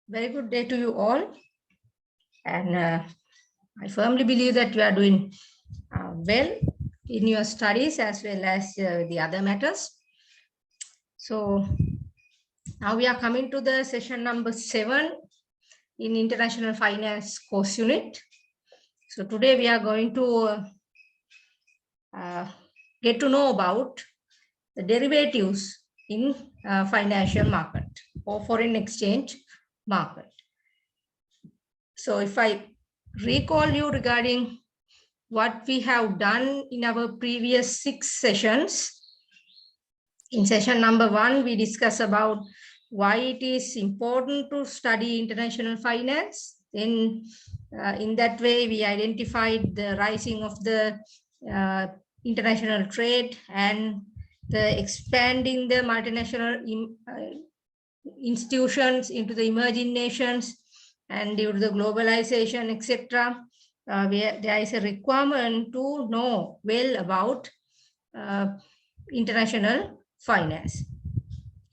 Very good day to you all. And I firmly believe that you are doing well in your studies as well as the other matters. So now we are coming to the session number 7 in International Finance course unit. So today we are going to get to know about the derivatives in financial market or foreign exchange market. So if I recall you regarding what we have done in our previous 6 sessions, in session number 1, we discussed about why it is important to study international finance. Then in that way, we identified the rising of the international trade and the expanding the multinational institutions into the emerging nations, and due to the globalization, etc., there is a requirement to know well about international finance.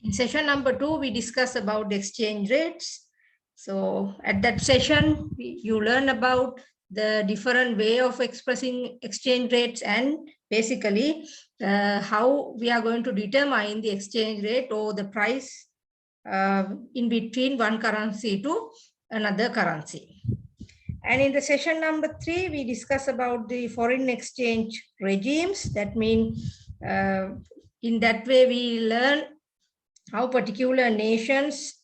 In session number 2, we discussed about the exchange rates. So at that session, you learn about the different way of expressing exchange rates and basically how we are going to determine the exchange rate or the price in between one currency to another currency. And in the session number 3, we discuss about the foreign exchange regimes. That means in that way, we learn how particular nations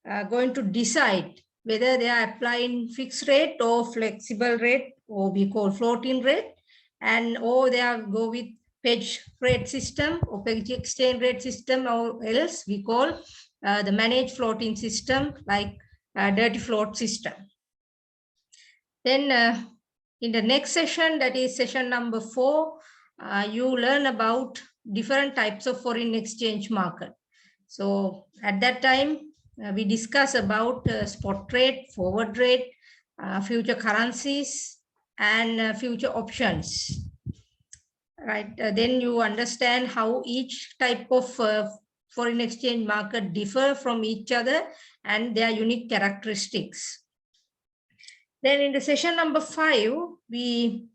are going to decide whether they are applying fixed rate or flexible rate, or we call floating rate, and or they are go with pledge rate system or pledge exchange rate system, or else we call the managed floating system like dirty float system. Then in the next session, that is session number 4, you learn about different types of foreign exchange market. So at that time, we discuss about spot rate, forward rate, future currencies, and future options. Right? Then you understand how each type of foreign exchange market differ from each other and their unique characteristics. Then in the session number 5, we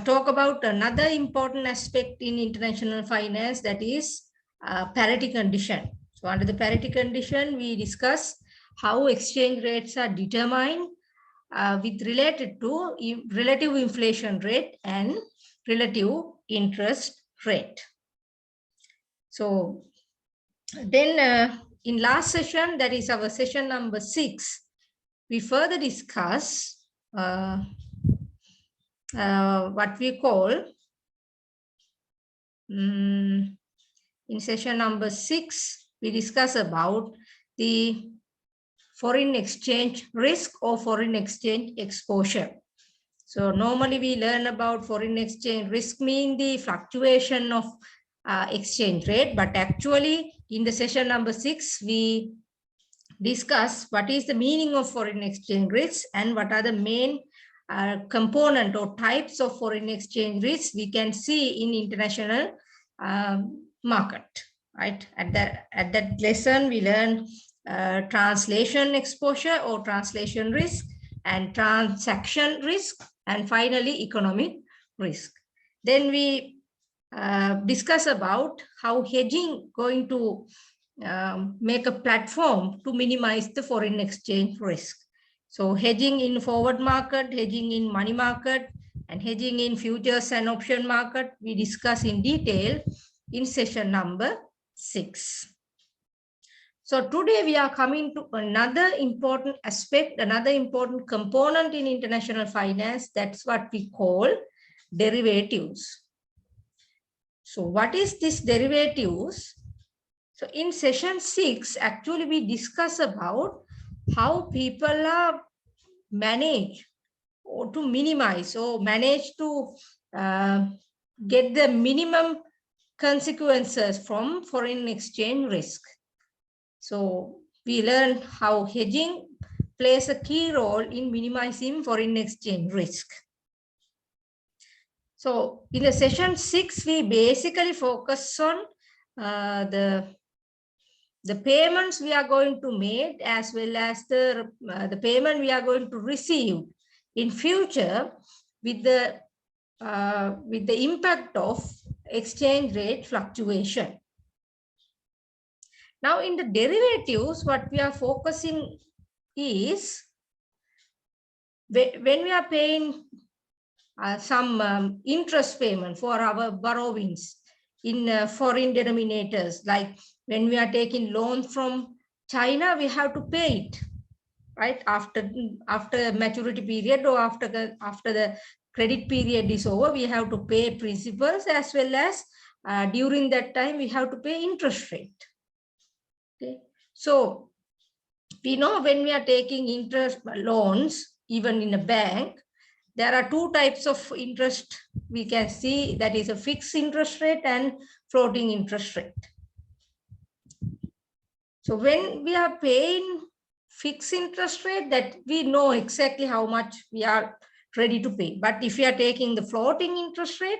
talk about another important aspect in international finance, that is parity condition. So under the parity condition, we discuss how exchange rates are determined with related to relative inflation rate and relative interest rate. So then in last session, that is our session number 6, we further discuss what we call, in session number 6, we discuss about the foreign exchange risk or foreign exchange exposure. So normally we learn about foreign exchange risk mean the fluctuation of exchange rate, but actually in the session number 6, we discuss what is the meaning of foreign exchange risks and what are the main component or types of foreign exchange risks we can see in international market. Right? At that lesson, we learn translation exposure or translation risk, and transaction risk, and finally economic risk. Then we discuss about how hedging going to make a platform to minimize the foreign exchange risk. So hedging in forward market, hedging in money market, and hedging in futures and option market, we discuss in detail in session number 6. So today we are coming to another important aspect, another important component in international finance. That's what we call derivatives. So what is this derivatives? So in session 6, actually we discuss about how people are manage or to minimize or manage to get the minimum consequences from foreign exchange risk. So we learn how hedging plays a key role in minimizing foreign exchange risk. So in the session 6, we basically focus on the the payments we are going to make as well as the payment we are going to receive in future with the impact of exchange rate fluctuation. Now in the derivatives, what we are focusing is when we are paying some interest payment for our borrowings in foreign denominators, like when we are taking loans from China, we have to pay it, right? After maturity period or after the credit period is over, we have to pay principals as well as during that time we have to pay interest rate. Okay, so we know when we are taking interest loans, even in a bank, there are two types of interest we can see, that is a fixed interest rate and floating interest rate. So when we are paying fixed interest rate, that we know exactly how much we are ready to pay. But if we are taking the floating interest rate,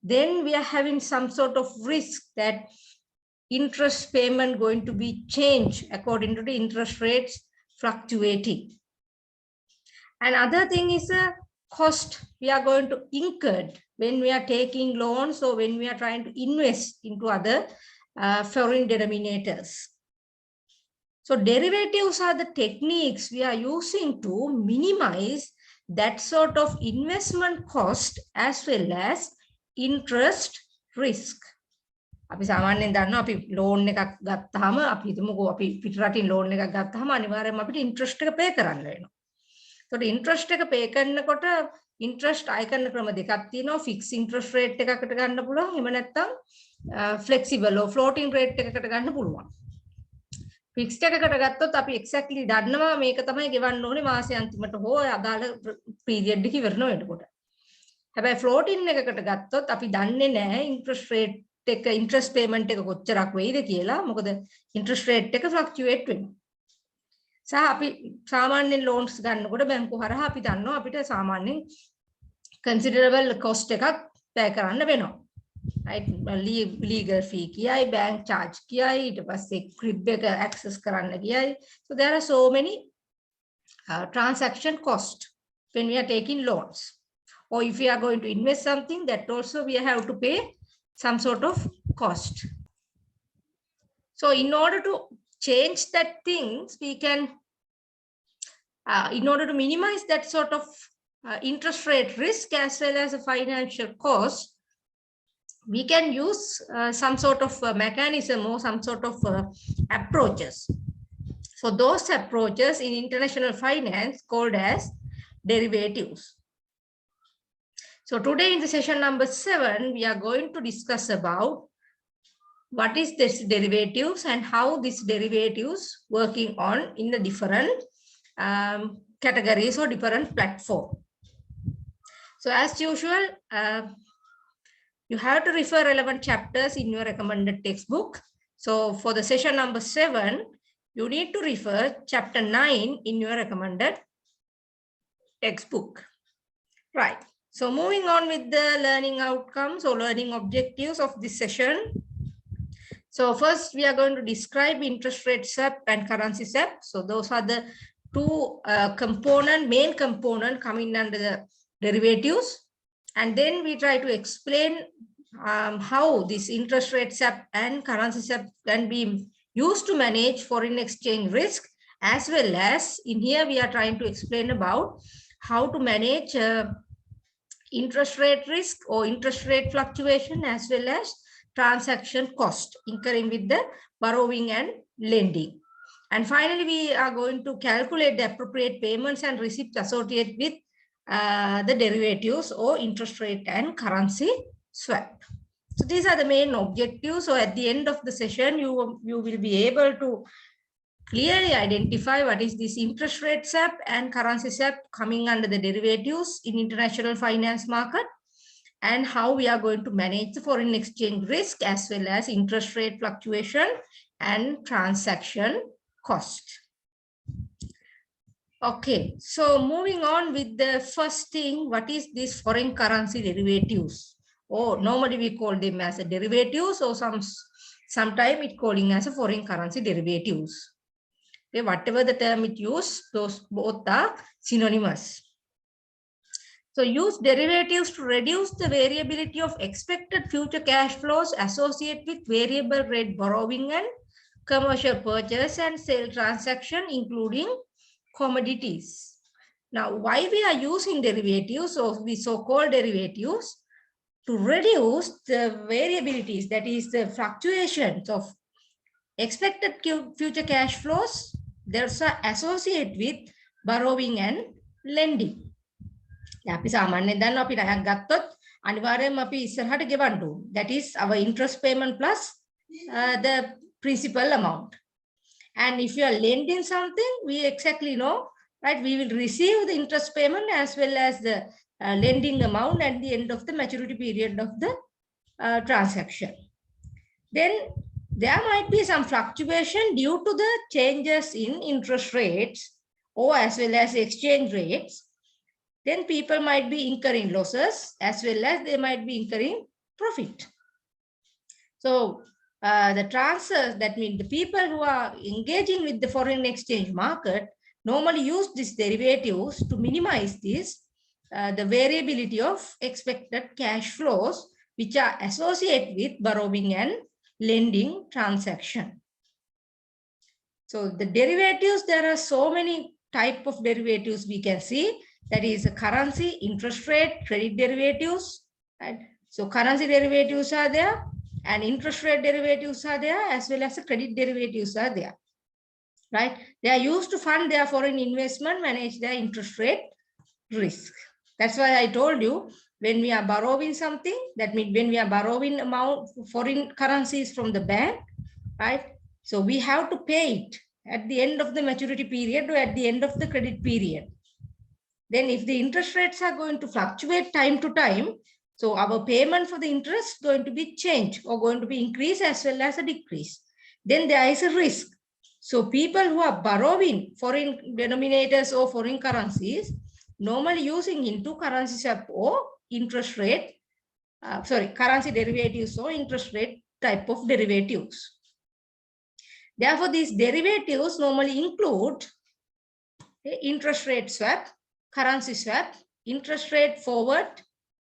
then we are having some sort of risk that interest payment going to be changed according to the interest rates fluctuating. Another thing is a cost we are going to incur when we are taking loans or when we are trying to invest into other foreign denominators. So derivatives are the techniques we are using to minimize that sort of investment cost as well as interest risk. අපි සාමාන්‍යයෙන් දන්නවා අපි loan එකක් ගත්තාම අපි හිතමුකෝ අපි පිටරටින් loan එකක් ගත්තාම අනිවාර්යයෙන්ම අපිට interest එක pay කරන්න වෙනවා. ඒකට interest එක pay කරනකොට interest අය කරන ක්‍රම දෙකක් තියෙනවා. fixed interest rate එකකට ගන්න පුළුවන්. එහෙම නැත්නම් flexible or floating rate එකකට ගන්න පුළුවන්. fixed එකකට ගත්තොත් අපි exactly දන්නවා මේක තමයි ගෙවන්න ඕනේ මාසෙ අන්තිමට හෝ අදාළ period එක ඉවරන වෙනකොට. හැබැයි floating එකකට ගත්තොත් අපි දන්නේ නැහැ interest rate එක interest payment එක කොච්චරක් වෙයිද කියලා. මොකද interest rate එක fluctuate වෙනවා. සහ අපි සාමාන්‍යයෙන් loans ගන්නකොට බැංකුව හරහා අපි දන්නවා අපිට සාමාන්‍යයෙන් considerable cost එකක් pay කරන්න වෙනවා. right, legal fee කියයි, bank charge කියයි, ඊට පස්සේ crib එක access කරන්න කියයි. So there are so many transaction cost when we are taking loans. Or if we are going to invest something, that also we have to pay some sort of cost. So in order to change that things, we can, in order to minimize that sort of interest rate risk as well as a financial cost, we can use some sort of mechanism or some sort of approaches. So those approaches in international finance called as derivatives. So today in the session number 7, we are going to discuss about what is this derivatives and how these derivatives working on in the different categories or different platform. So as usual, you have to refer relevant chapters in your recommended textbook. So for the session number 7, you need to refer chapter 9 in your recommended textbook. Right. So moving on with the learning outcomes or learning objectives of this session. So first we are going to describe interest rate swap and currency swap. So those are the two main component coming under the derivatives. And then we try to explain how this interest rate swap and currency swap can be used to manage foreign exchange risk, as well as in here we are trying to explain about how to manage interest rate risk or interest rate fluctuation as well as transaction cost incurring with the borrowing and lending. And finally, we are going to calculate the appropriate payments and receipts associated with the derivatives or interest rate and currency swap. So these are the main objectives. So at the end of the session, you will be able to clearly identify what is this interest rate swap and currency swap coming under the derivatives in international finance market, and how we are going to manage the foreign exchange risk as well as interest rate fluctuation and transaction cost. Okay, so moving on with the first thing, what is this foreign currency derivatives? Or normally we call them as a derivatives or Sometimes it calling as a foreign currency derivatives. Okay, whatever the term it use, those both are synonymous. So use derivatives to reduce the variability of expected future cash flows associated with variable rate borrowing and commercial purchase and sale transaction, including commodities. Now, why we are using derivatives, or we so-called derivatives, to reduce the variabilities, that is the fluctuations of expected future cash flows, there's are associated with borrowing and lending. අපි සාමාන්‍යයෙන් දන්නවා අපි ණයක් ගත්තොත් අනිවාර්යයෙන්ම අපි ඉස්සරහට ගෙවන්න ඕනේ. That is our interest payment plus the principal amount. And if you are lending something, we exactly know, right? We will receive the interest payment as well as the lending amount at the end of the maturity period of the transaction. Then there might be some fluctuation due to the changes in interest rates or as well as exchange rates. Then people might be incurring losses as well as they might be incurring profit. So the transfers, that means the people who are engaging with the foreign exchange market normally use these derivatives to minimize this, the variability of expected cash flows, which are associated with borrowing and lending transaction. So the derivatives, there are so many types of derivatives we can see. That is a currency, interest rate, credit derivatives. Right? So currency derivatives are there and interest rate derivatives are there as well as the credit derivatives are there. Right? They are used to fund their foreign investment, manage their interest rate risk. That's why I told you, when we are borrowing something, that means when we are borrowing amount foreign currencies from the bank, right? So we have to pay it at the end of the maturity period or at the end of the credit period. Then if the interest rates are going to fluctuate time to time, so our payment for the interest is going to be changed or going to be increased as well as a decrease. Then there is a risk. So people who are borrowing foreign denominators or foreign currencies, normally using into currency swap or interest rate, currency derivatives or interest rate type of derivatives. Therefore, these derivatives normally include interest rate swap, currency swap, interest rate forward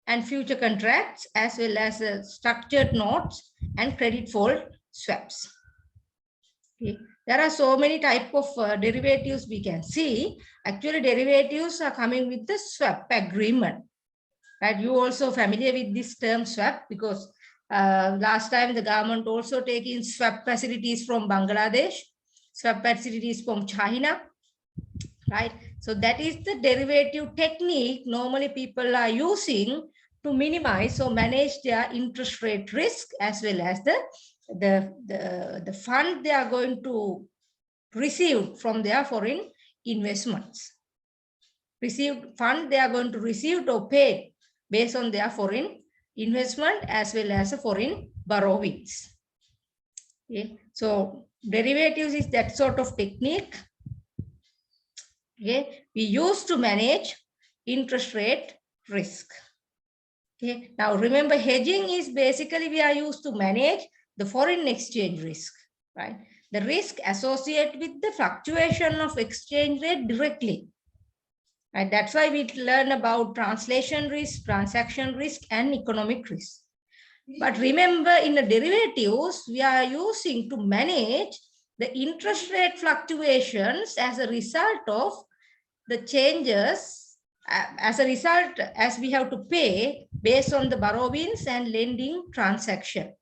and future contracts, as well as structured notes and credit default swaps. Okay. There are so many types of derivatives we can see. Actually, derivatives are coming with the swap agreement. Right? You also familiar with this term swap because last time the government also taking swap facilities from Bangladesh, swap facilities from China, right? So that is the derivative technique normally people are using to minimize or manage their interest rate risk as well as the fund they are going to receive from their foreign investments. Received fund they are going to receive or pay based on their foreign investment as well as foreign borrowings. Okay. So derivatives is that sort of technique. Okay, we use to manage interest rate risk. Okay, now remember hedging is basically we are used to manage the foreign exchange risk, right? The risk associated with the fluctuation of exchange rate directly. And that's why we learn about translation risk, transaction risk, and economic risk. But remember in the derivatives, we are using to manage the interest rate fluctuations as a result of the changes as a result as we have to pay based on the borrowings and lending transaction,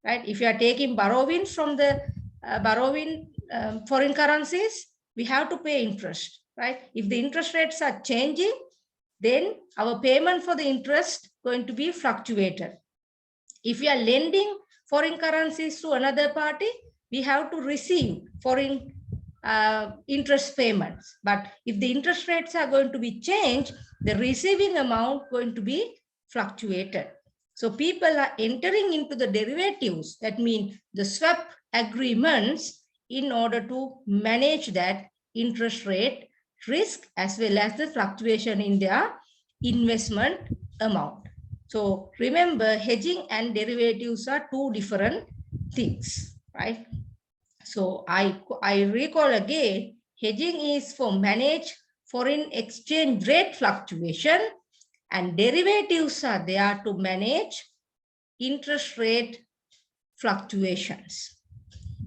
right? If you are taking borrowings from the foreign currencies, we have to pay interest, right? If the interest rates are changing, then our payment for the interest going to be fluctuated. If we are lending foreign currencies to another party, we have to receive foreign interest payments. But if the interest rates are going to be changed, the receiving amount going to be fluctuated. So people are entering into the derivatives, that means the swap agreements, in order to manage that interest rate risk as well as the fluctuation in their investment amount. So remember, hedging and derivatives are two different things, right? So I recall again, hedging is for manage foreign exchange rate fluctuation, and derivatives are there to manage interest rate fluctuations.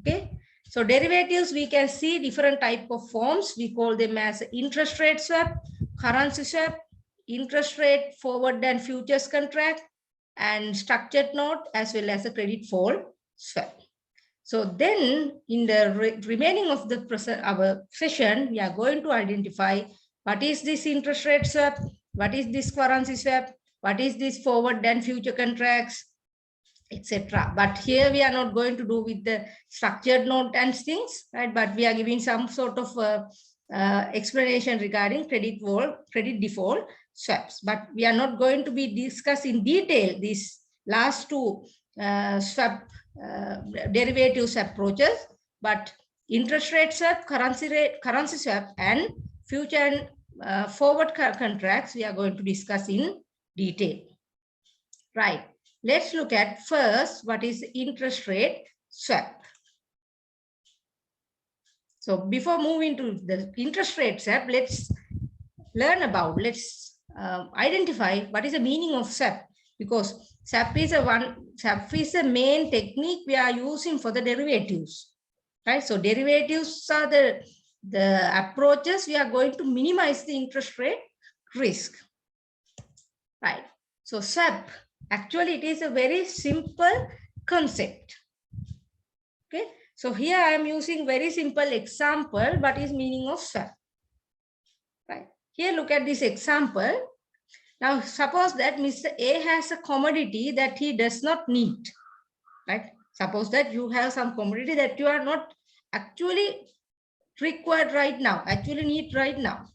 Okay, so derivatives, we can see different type of forms. We call them as interest rate swap, currency swap, interest rate forward and futures contract, and structured note, as well as a credit default swap. So then in the remaining of the our session, we are going to identify what is this interest rate swap, what is this currency swap, what is this forward and future contracts, etc. But here we are not going to do with the structured note and things, right? But we are giving some sort of explanation regarding credit default swaps. But we are not going to be discussed in detail these last two swap derivatives approaches, but interest rate swap, currency swap, and future and forward contracts we are going to discuss in detail, right? Let's look at first what is interest rate swap. So before moving to the interest rate swap, let's identify what is the meaning of swap, because swap is a main technique we are using for the derivatives, right? So derivatives are the approaches we are going to minimize the interest rate risk, right? So swap, actually, it is a very simple concept. Okay, so here I am using very simple example. What is meaning of swap? Right. Here, look at this example. Now, suppose that Mr. A has a commodity that he does not need. Right. Suppose that you have some commodity that you are not actually required right now, actually need right now.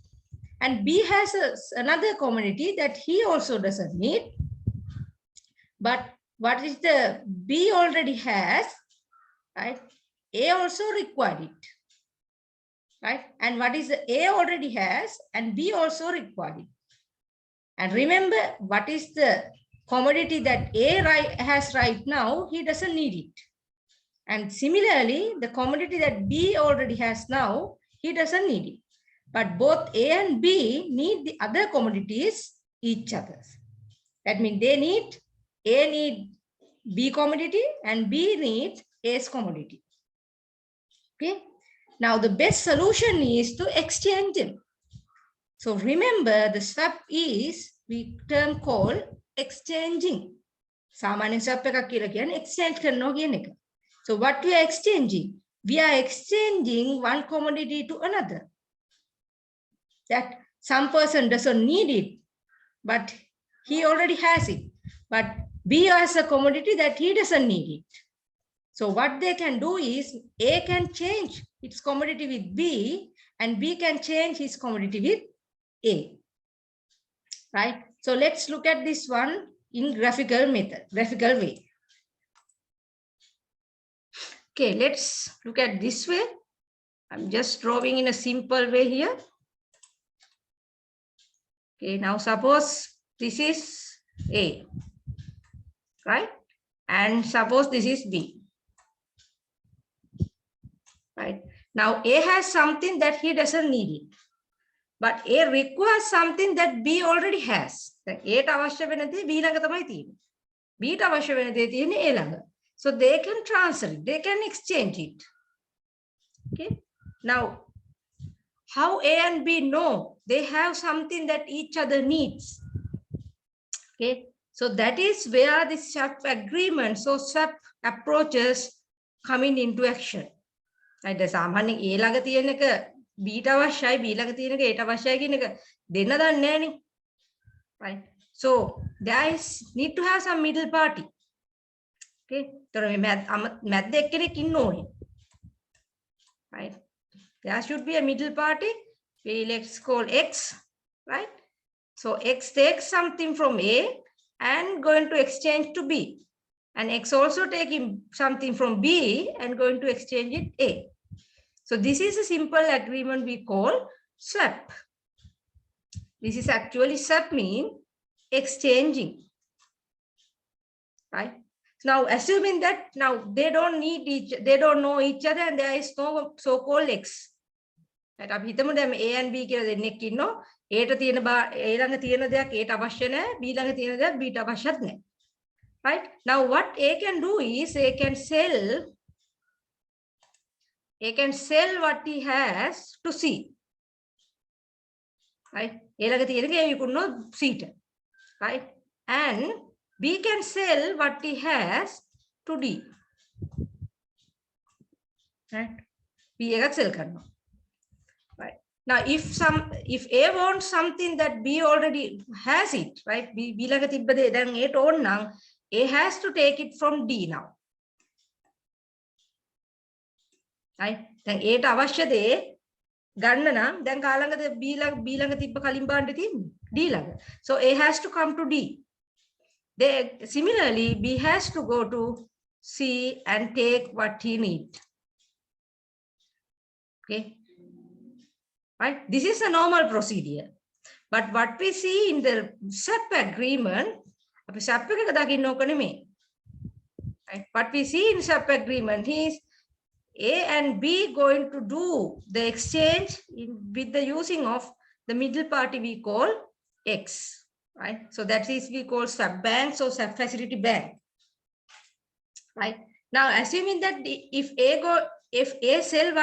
And B has another commodity that he also doesn't need. But what is the B already has, right? A also required it, right? And what is the A already has and B also required it. And remember, what is the commodity that A has right now, he doesn't need it. And similarly, the commodity that B already has now, he doesn't need it. But both A and B need the other commodities each other. That means they need, A need B commodity and B needs A's commodity. Okay. Now the best solution is to exchange them. So remember, the swap is we term called exchanging. Samanya swap එකක් කියලා කියන්නේ exchange කරනවා කියන එක. So what we are exchanging? We are exchanging one commodity to another. That some person doesn't need it, but he already has it. But B has a commodity that he doesn't need it. So what they can do is A can change its commodity with B and B can change his commodity with A, right? So let's look at this one in graphical way. Okay, let's look at this way. I'm just drawing in a simple way here. Okay, now suppose this is A, right? And suppose this is B. Right. Now A has something that he doesn't need it, but A requires something that B already has. A අවශ්‍ය වෙන දේ B ළඟ තමයි තියෙන්නේ. B ට අවශ්‍ය වෙන දේ තියෙන්නේ A ළඟ. So they can transfer it, they can exchange it. Okay. Now, how A and B know they have something that each other needs? Okay. So that is where the swap agreement, so swap approaches coming into action. Right, සාමාන්‍යයෙන් A ළඟ තියෙන එක B ට අවශ්‍යයි, B ළඟ තියෙන එක A ට අවශ්‍යයි කියන එක දෙන්න දන්නේ නැහනේ. Right. So guys need to have some middle party. Okay. තොර මේ මැද්ද එක්කෙනෙක් ඉන්න ඕනේ. Right. There should be a middle party. Let's call X. Right. So X takes something from A and going to exchange to B. And X also taking something from B and going to exchange it A. So this is a simple agreement we call swap. This is actually swap mean exchanging, right? Now, assuming that now they don't know each other, and there is no so-called X. Right? අපි හිතමු දැන් A and B කියලා දෙන්නෙක් ඉන්නවා. A ට තියෙන A ළඟ තියෙන දෙයක් A ට අවශ්‍ය නැහැ. B ළඟ තියෙන දෙයක් B ට අවශ්‍යත් නැහැ. Right? Now, what A can do is A can sell what he has to C. Right? A ළඟ තියෙන එක විකුණනවා C ට. Right? And B can sell what he has to D. Right? B එකක් sell කරනවා. Right? Now, if A wants something that B already has it, right? B ළඟ තිබ්බ දේ දැන් A ට ඕන නම් A has to take it from D now. Right? දැන් A ට අවශ්‍ය දේ ගන්න නම් දැන් කා ළඟද B ළඟ තිබ්බ කලින් බාණ්ඩේ තියෙන්නේ D ළඟ. So A has to come to D. Similarly, B has to go to C and take what he needs. Okay. Right? This is a normal procedure. But what we see in the SAP agreement, right? What we see in SAP agreement is A and B going to do the exchange with the using of the middle party we call X. Right? So that is we call SAP banks or SAP facility bank. Right? Now, assuming that if A sell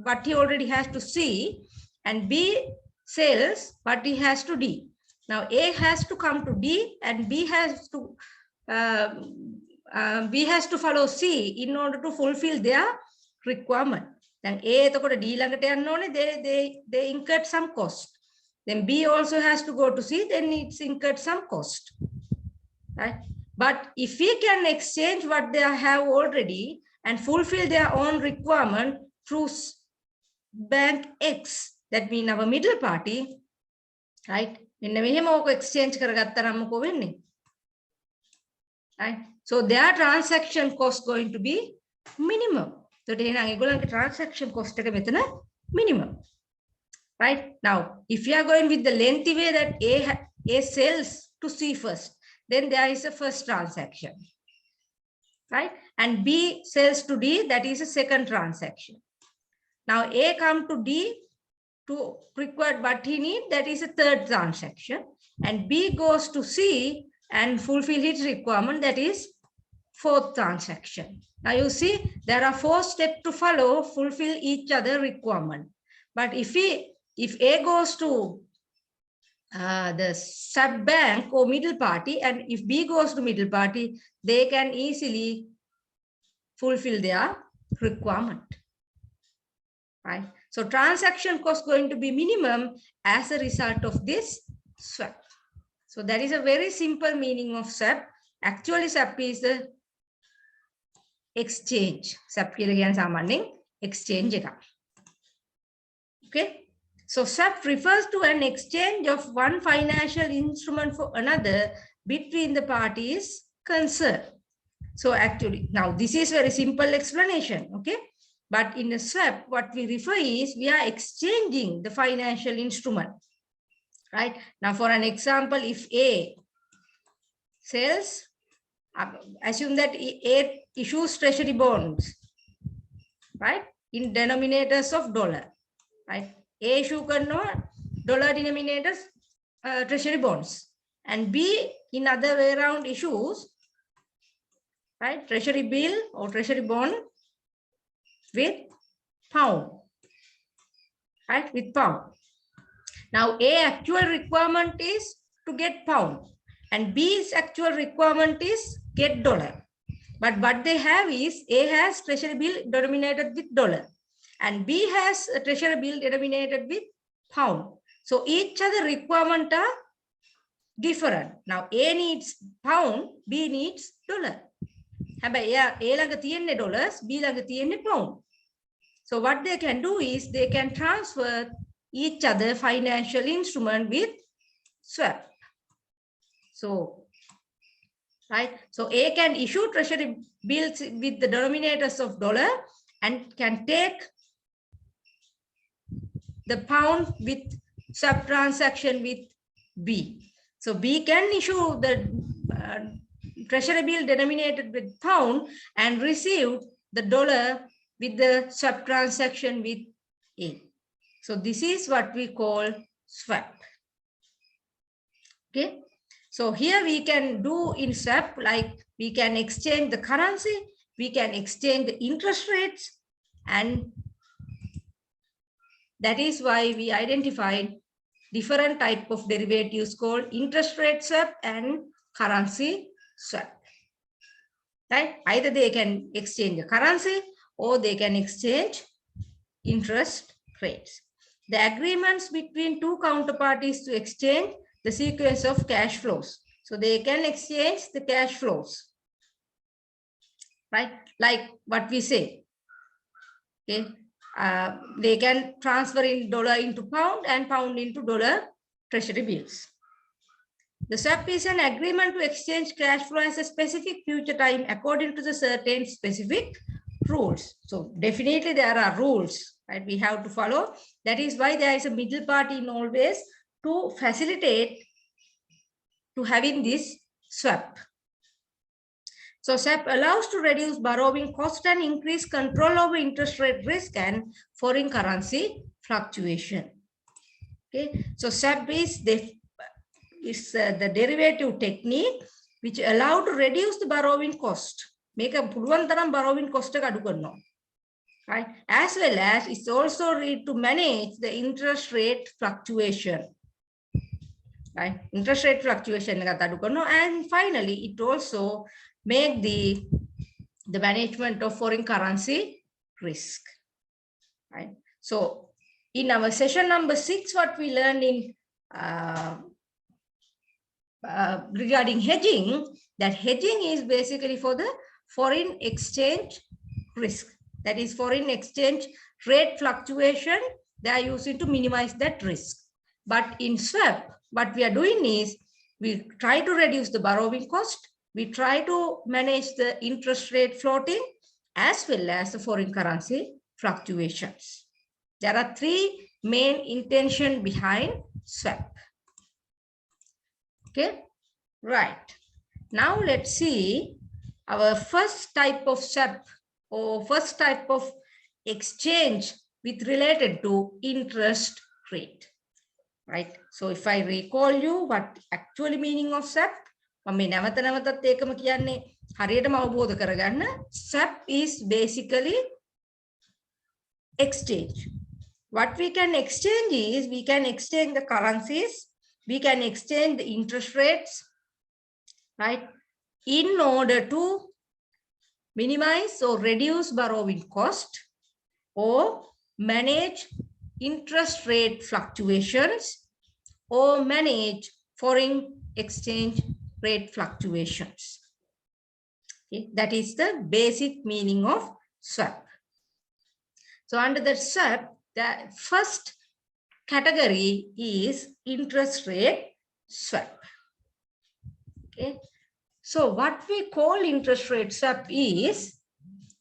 what he already has to C, and B sells what he has to D. Now A has to come to D, and B has to follow C in order to fulfill their requirement. Then A එතකොට D ළඟට යන්න ඕනේ, they incurred some cost. Then B also has to go to C, then it's incurred some cost. Right? But if we can exchange what they have already and fulfill their own requirement through bank X, that means our middle party, right? මෙන්න මෙහෙම ඕක exchange කරගත්තා නම් මොකෝ වෙන්නේ? Right? So their transaction cost going to be minimum. So එහෙනම් ඒගොල්ලන්ගේ transaction cost එක මෙතන minimum. Right? Now, if you are going with the lengthy way that A sells to C first, then there is a first transaction. Right? And B sells to D, that is a second transaction. Now A come to D to require what he needs, that is a third transaction. And B goes to C and fulfill his requirement, that is fourth transaction. Now you see, there are 4 steps to follow, fulfill each other requirement. But if A goes to the sub bank or middle party, and if B goes to middle party, they can easily fulfill their requirement. Right? So transaction cost going to be minimum as a result of this swap. So that is a very simple meaning of SAP. Actually, SAP is the exchange. SAP කියලා කියන්නේ සාමාන්‍යයෙන් exchange එක. Okay. So SAP refers to an exchange of one financial instrument for another between the parties concerned. So actually, now this is very simple explanation. Okay. But in the swap, what we refer is we are exchanging the financial instrument. Right? Now, for an example, if A sells, assume that A issues treasury bonds, right, in denominators of dollar. Right? A issue karnawa dollar denominators treasury bonds, and B in other way around issues, right, treasury bill or treasury bond with pound, right, with pound. Now A actual requirement is to get pound, and B's actual requirement is get dollar. But what they have is A has treasury bill denominated with dollar, and B has a treasury bill denominated with pound. So each other requirement are different. Now A needs pound, B needs dollar. හැබැයි A ළඟ තියෙන්නේ dollars, B ළඟ තියෙන්නේ pound. So what they can do is they can transfer each other financial instrument with swap. So, right? So A can issue treasury bills with the denominators of dollar and can take the pound with swap transaction with B. So B can issue the treasury bill denominated with pound and received the dollar with the swap transaction with A. So this is what we call swap. Okay. So here we can do in swap, like we can exchange the currency, we can exchange the interest rates, and that is why we identified different type of derivatives called interest rate swap and currency swap. Right? Either they can exchange the currency or they can exchange interest rates. The agreements between two counterparties to exchange the sequence of cash flows. So they can exchange the cash flows. Right? Like what we say. Okay. They can transfer in dollar into pound and pound into dollar treasury bills. The swap is an agreement to exchange cash flow as a specific future time according to the certain specific rules. So definitely there are rules, right? We have to follow. That is why there is a middle party in always to facilitate to having this swap. So SAP allows to reduce borrowing cost and increase control over interest rate risk and foreign currency fluctuation. Okay, so SAP is the derivative technique which allow to reduce the borrowing cost. Make a borrowing cost right? As well as it's also need to manage the interest rate fluctuation. Right? Interest rate fluctuation. And finally, it also make the management of foreign currency risk. Right? So in our session number 6, what we learned in regarding hedging, that hedging is basically for the foreign exchange risk. That is foreign exchange rate fluctuation. They are using to minimize that risk. But in swap, what we are doing is we try to reduce the borrowing cost. We try to manage the interest rate floating as well as the foreign currency fluctuations. There are 3 main intentions behind swap. Okay, right. Now let's see our first type of swap or first type of exchange with related to interest rate. Right. So if I recall you what actually meaning of swap, swap is basically exchange. What we can exchange is we can exchange the currencies, we can exchange the interest rates, right, in order to minimize or reduce borrowing cost or manage interest rate fluctuations or manage foreign exchange rate fluctuations. Okay, that is the basic meaning of swap. So under the swap, the first category is interest rate swap. Okay, so what we call interest rate swap is,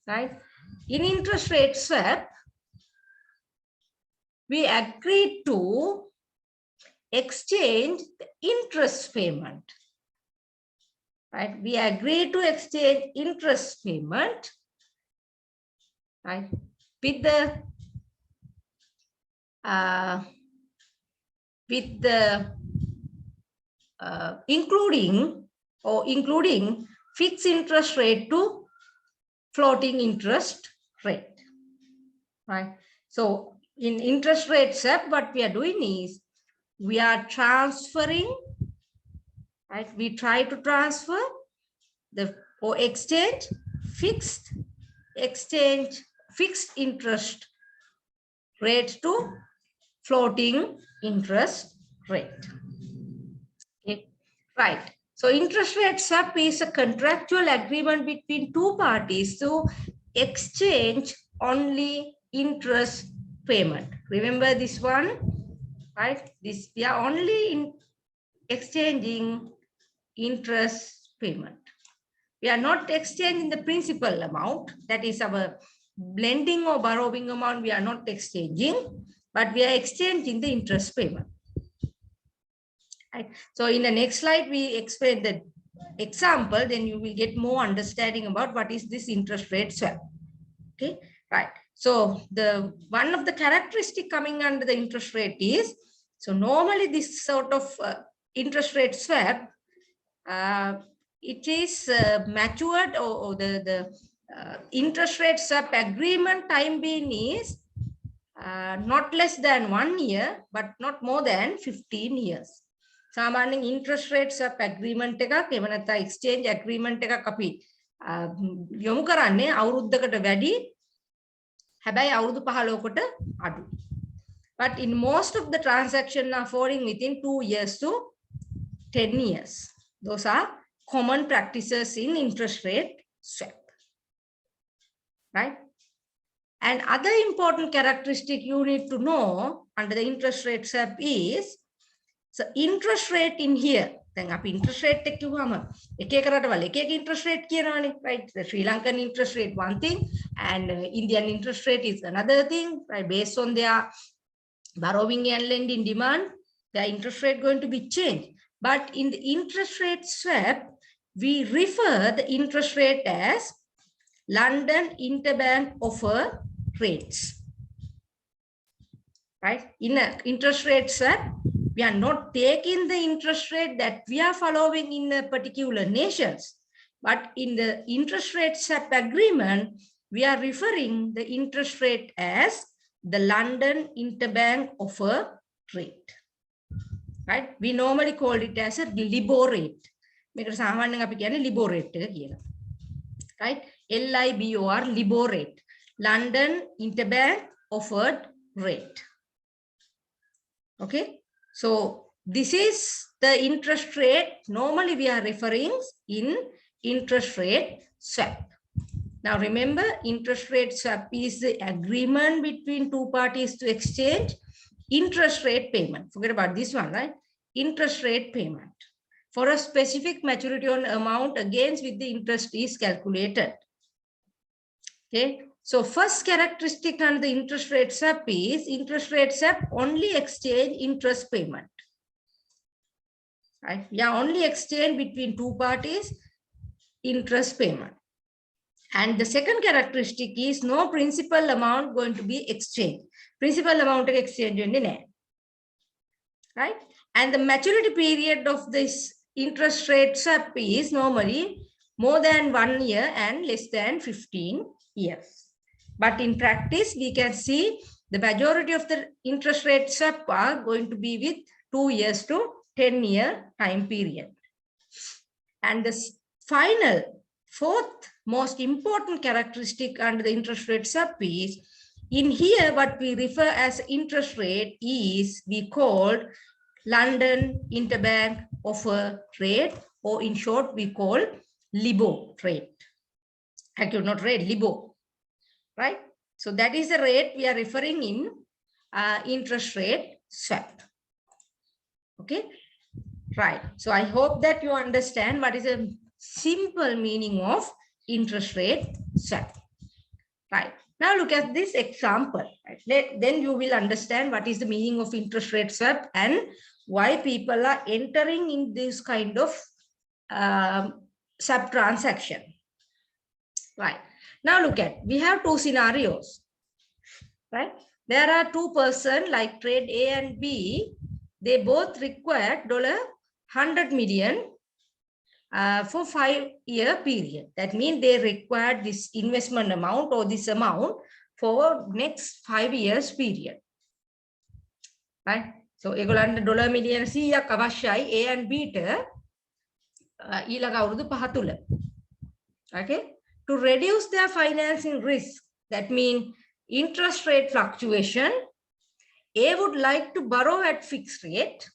right, in interest rate swap, we agreed to exchange the interest payment. Right? We agreed to exchange interest payment, right, with the including fixed interest rate to floating interest rate. Right? So in interest rate swap, what we are doing is we are transferring, right? We try to transfer or exchange fixed interest rate to floating interest rate. Okay, right. So interest rate swap is a contractual agreement between two parties to exchange only interest payment. Remember this one, right? This we are only exchanging interest payment. We are not exchanging the principal amount, that is our blending or borrowing amount, we are not exchanging, but we are exchanging the interest payment. Right. So in the next slide, we explain the example, then you will get more understanding about what is this interest rate swap. Okay, right. So the one of the characteristic coming under the interest rate is, so normally this sort of interest rate swap, it is matured, or the interest rate swap agreement time being is not less than 1 year, but not more than 15 years. සාමාන්‍යයෙන් interest rate swap agreement එකක් එහෙම නැත්නම් exchange agreement එකක් අපි යොමු කරන්නේ අවුරුද්දකට වැඩි, හැබැයි අවුරුදු 15කට අඩු. But in most of the transactions are falling within 2 years to 10 years. Those are common practices in interest rate swap. Right? And other important characteristic you need to know under the interest rate swap is, so interest rate in here, then up interest rate එක කිව්වම එක එක රටවල එක එක interest rate කියනවානේ, right? The Sri Lankan interest rate one thing, and Indian interest rate is another thing, right? Based on their borrowing and lending demand, their interest rate going to be changed. But in the interest rate swap, we refer the interest rate as London Interbank Offer Rates. Right? In an interest rate swap, we are not taking the interest rate that we are following in a particular nations, but in the interest rate swap agreement, we are referring the interest rate as the London Interbank Offer Rate. Right? We normally call it as a LIBOR rate. මේකට සාමාන්‍යයෙන් අපි කියන්නේ LIBOR rate එක කියලා. Right? LIBOR, LIBOR rate. London Interbank Offered Rate. Okay? So this is the interest rate normally we are referring in interest rate swap. Now remember, interest rate swap is the agreement between two parties to exchange interest rate payment. Forget about this one, right? Interest rate payment for a specific maturity on amount against which the interest is calculated. Okay. So first characteristic under the interest rate swap is, interest rate swap only exchange interest payment. Right? Yeah, only exchange between two parties interest payment. And the second characteristic is no principal amount going to be exchanged. Principal amount exchange, right? And the maturity period of this interest rate swap is normally more than 1 year and less than 15 years. But in practice, we can see the majority of the interest rate swap are going to be with 2 years to 10-year time period. And the final, fourth most important characteristic under the interest rate swap is, in here what we refer as interest rate is we called London Interbank Offer Rate, or in short we call LIBOR rate. Actually not rate, LIBOR. Right? So that is the rate we are referring in interest rate swap. Okay? Right. So I hope that you understand what is a simple meaning of interest rate swap. Right. Now look at this example. Right? Then you will understand what is the meaning of interest rate swap and why people are entering in this kind of swap transaction. Right. Now look at, we have two scenarios, right? There are two persons like trade A and B. They both require $100 million for 5-year period. That means they require this investment amount or this amount for next 5 years period. Right? So ඒගොල්ලන්ට $100 100ක් අවශ්‍යයි A and B ට ඊළඟ අවුරුදු 5 තුල. Okay? To reduce their financing risk, that means interest rate fluctuation, A would like to borrow at fixed rate,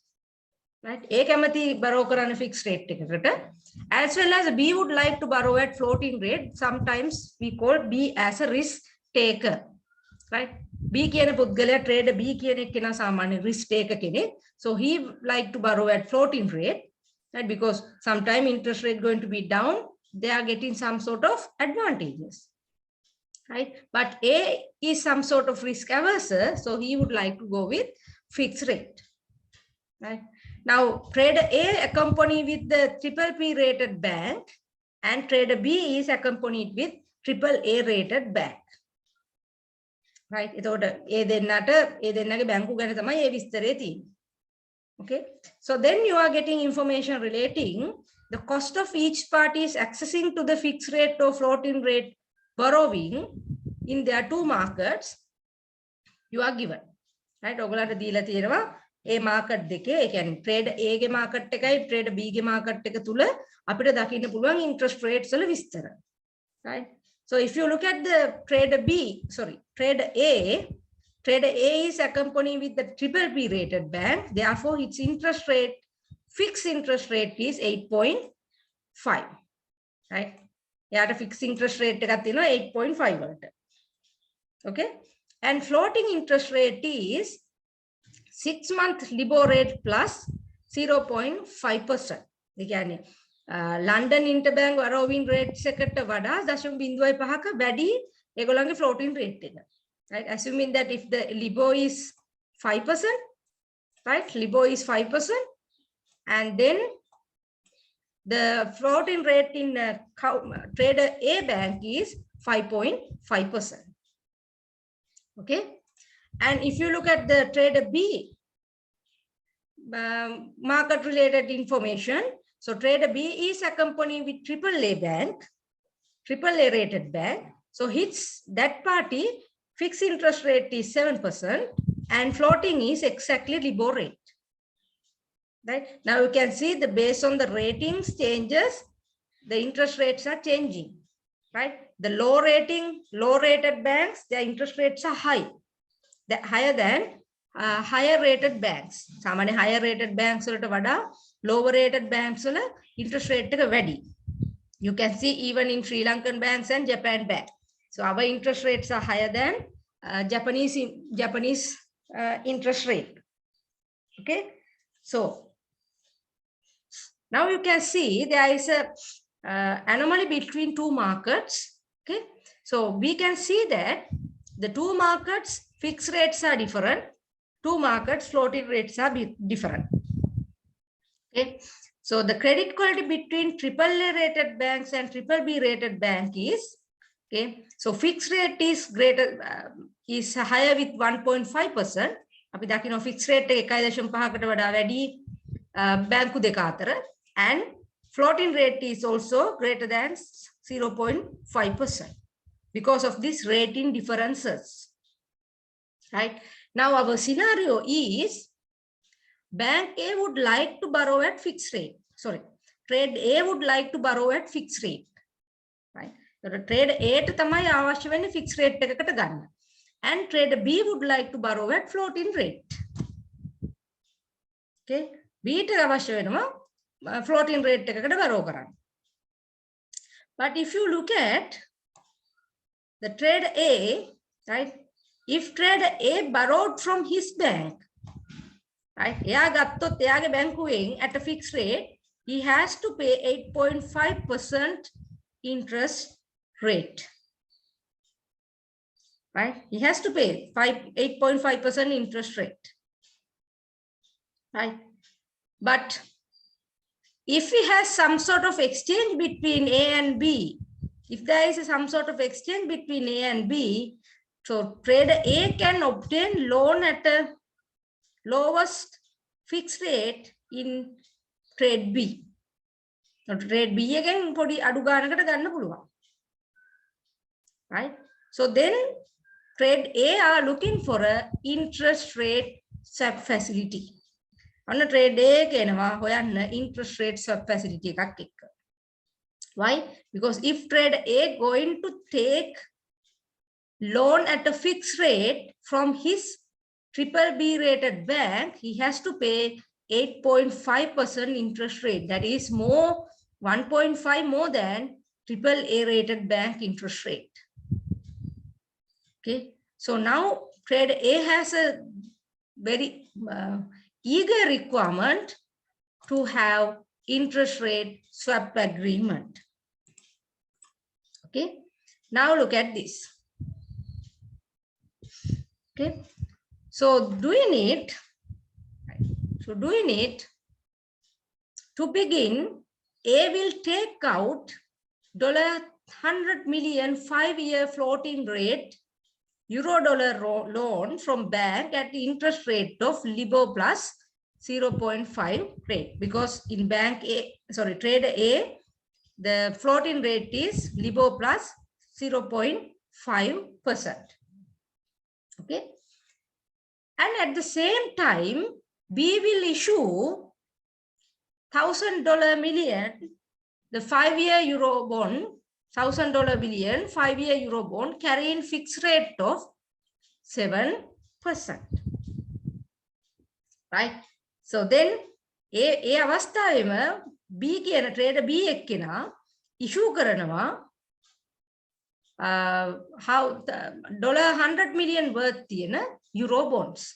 right? A කැමති borrow කරන fixed rate එකකට, as well as B would like to borrow at floating rate. Sometimes we call B as a risk taker, right? B කියන පුද්ගලයා trader B කියන කෙනා සාමාන්‍ය risk taker කෙනෙක්. So he like to borrow at floating rate, right? Because sometime interest rate going to be down, they are getting some sort of advantages, right? But A is some sort of risk averse, so he would like to go with fixed rate, right? Now, trader A accompanied with the triple P rated bank and trader B is accompanied with triple A rated bank. Right? Okay. So then you are getting information relating the cost of each party is accessing to the fixed rate or floating rate borrowing in their two markets. You are given. Right? A market decay can trade A market එකයි trade B market එක තුල අපිට දකින්න පුළුවන් interest rates වල විස්තර. Right? So if you look at the trader A is accompanied with the triple B rated bank, therefore its interest rate, fixed interest rate is 8.5. Right? Yeah, fixed interest rate 8.5. Okay. And floating interest rate is 6-month LIBOR rate plus 0.5%. Again, London interbank borrowing rate එකට වඩා 0.5ක වැඩි ඒගොල්ලන්ගේ floating rate එක. Right? Assuming that if the LIBOR is 5%, right? LIBOR is 5%, and then the floating rate in trader A bank is 5.5%. Okay. And if you look at the trader B market related information, so trader B is accompanied with AAA bank, AAA rated bank. So that party fixed interest rate is 7% and floating is exactly LIBOR rate. Right? Now you can see the based on the ratings changes, the interest rates are changing. Right? The low rated banks, their interest rates are high. They're higher than higher rated banks. Samane higher rated banks වලට වඩා lower rated banks වල interest rate එක වැඩි. You can see even in Sri Lankan banks and Japan bank. So our interest rates are higher than Japanese interest rate. Okay. So now you can see there is a anomaly between two markets. Okay. So we can see that the two markets fixed rates are different. Two markets floating rates are different. Okay. So the credit quality between AAA rated banks and triple B rated bank is, okay. So fixed rate is is higher with 1.5%. අපි දකිනවා fixed rate එක 1.5කට වඩා වැඩි බැංකු දෙක අතර, and floating rate is also greater than 0.5% because of this rating differences. Right? Now our scenario is bank A would like to borrow at fixed rate. Sorry, trade A would like to borrow at fixed rate. Right? So the trade A to තමයි අවශ්‍ය වෙන්නේ fixed rate එකකට ගන්න. And trade B would like to borrow at floating rate. Okay? B ට අවශ්‍ය වෙනවා floating rate එකකට borrow කරන්න. But if you look at the trade A, right? If trader A borrowed from his bank, right? එයා ගත්තොත් එයාගේ බැංකුවෙන් at a fixed rate, he has to pay 8.5% interest rate. Right? He has to pay 8.5% interest rate. Right? But if he has some sort of exchange between A and B, if there is some sort of exchange between A and B, so trader A can obtain loan at a lowest fixed rate in trade B. So trade B again podi adu ganakata ganna puluwan. Right? So then trade A are looking for a interest rate swap facility. On a trade A kenawa hoyanna interest rate swap facility එකක් එක්ක. Why? Because if trade A going to take loan at a fixed rate from his triple B rated bank, he has to pay 8.5% interest rate. That is more 1.5 more than triple A rated bank interest rate. Okay. So now trade A has a very eager requirement to have interest rate swap agreement. Okay. Now look at this. Okay. So doing it To begin, A will take out $100 million 5-year floating rate euro-dollar loan from bank at the interest rate of LIBOR plus 0.5 rate, because in bank A, sorry, trade A, the floating rate is LIBOR plus 0.5%. Okay. And at the same time, B will issue $1,000 million, the 5-year euro bond, $1,000 million 5-year euro bond carrying fixed rate of 7%. Right? So then A avasthavema B කියන trader B එක්කෙනා issue කරනවා how $100 million worth තියෙන euro bonds.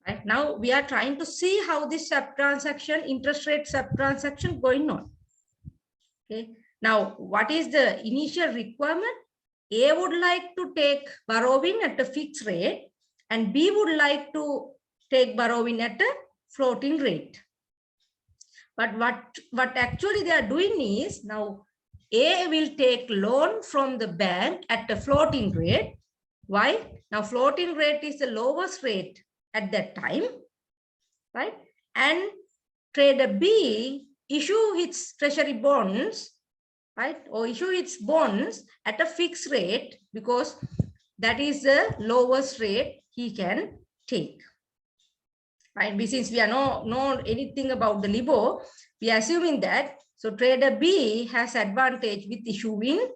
Right? Now we are trying to see how this sub transaction, interest rate sub transaction going on. Okay. Now, what is the initial requirement? A would like to take borrowing at a fixed rate, and B would like to take borrowing at a floating rate. But what actually they are doing is, now A will take loan from the bank at a floating rate. Why? Now floating rate is the lowest rate at that time, right? And trader B issue its treasury bonds, right? Or issue its bonds at a fixed rate, because that is the lowest rate he can take. Right? Since we are know anything about the LIBOR, we are assuming that, so trader B has advantage with issuing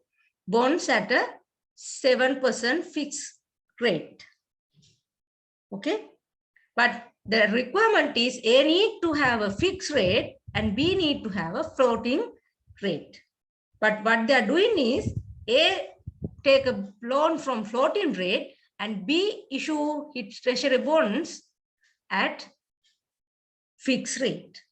bonds at a 7% fixed rate. Okay. But the requirement is A need to have a fixed rate and B need to have a floating rate. But what they are doing is A take a loan from floating rate and B issue its treasury bonds at fixed rate.